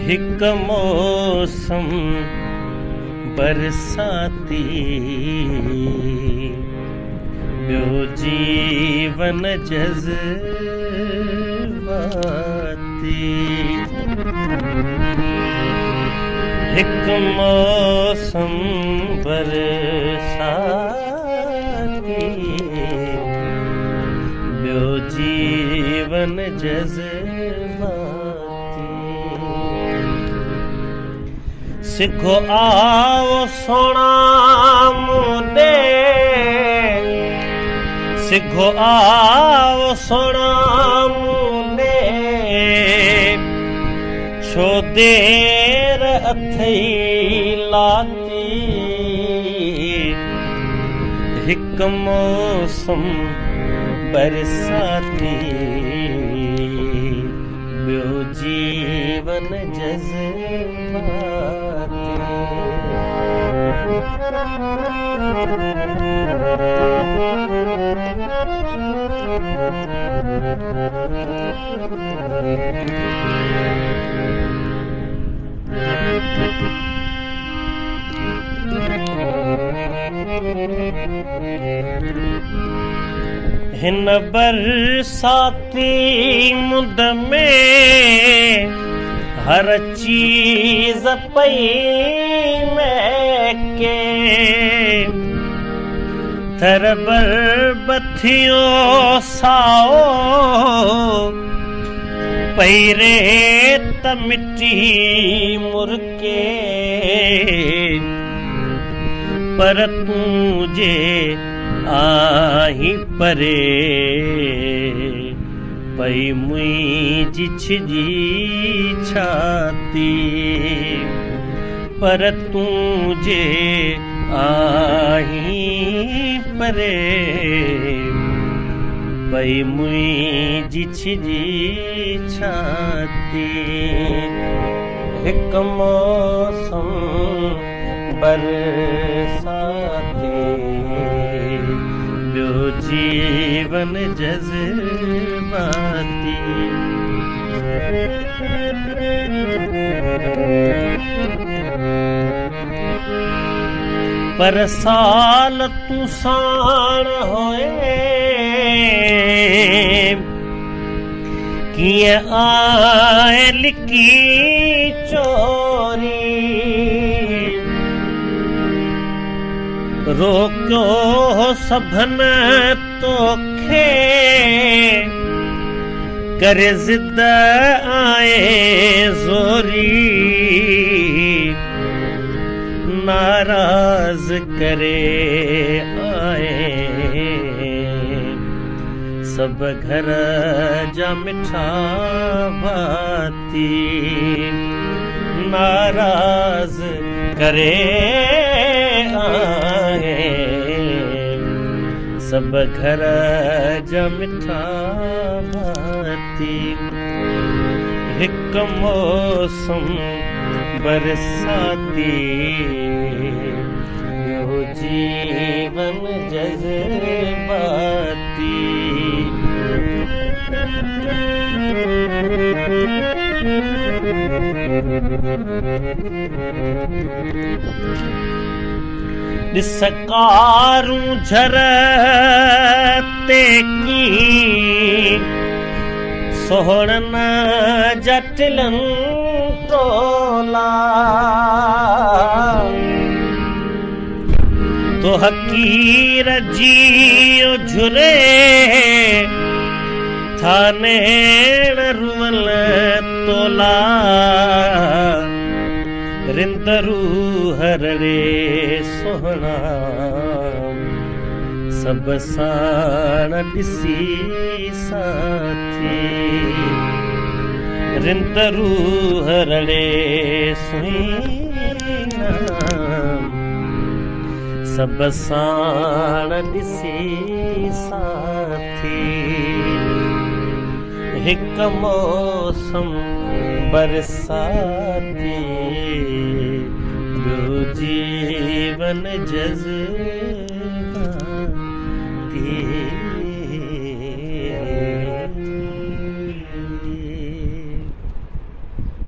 हिक मौसम बरसाती, ॿियो जीवन जज़्बाती। हिक मौसम बरसाती, ॿियो जीवन जज़्बाती। सिखो आओ सोना मुंडे, सिखो आओ सोना मुंडे, छो देर अथई लाती। हिक मौसम बरसाती, ॿियो जीवन जज़्बाती। हिन बरसाती मुंद में हर चीज पई महके। थर बरबथियो साओ पई रेत मिट्टी मुरके। पर तुझे आही परे पई मुंहिंजी छिजी छाती। पर तुझे आही परे पई मुंहिंजी छिजी छाती। हिक मौसम बरसाती, ॿियो जीवन जज़्बाती। पर साल तूं साण होए, कीअं आए लिकी चोरी। रोकियो सभन तोखे करे ज़िद आए ज़ोरी। नाराज़ करे आए सब घर जा मिठा भाती। नाराज़ करे आए सब घर जा मिठा भाती। हिक मौसम बरसाती, ॿियो जीवन जज़्बाती। ॾिस कारूं झर ते की सोहणन जटिलनि टोला। तो हकीर जियो झुरे थानेण रुअल तोला। रिंदरू हरड़े सोहणा सब साण ॾिसी साथी। रिंदरू हरड़े सुहिणा सब साण ॾिसी साथी। हिक मौसम बरसाती, ॿियो जीवन जज़्बाती।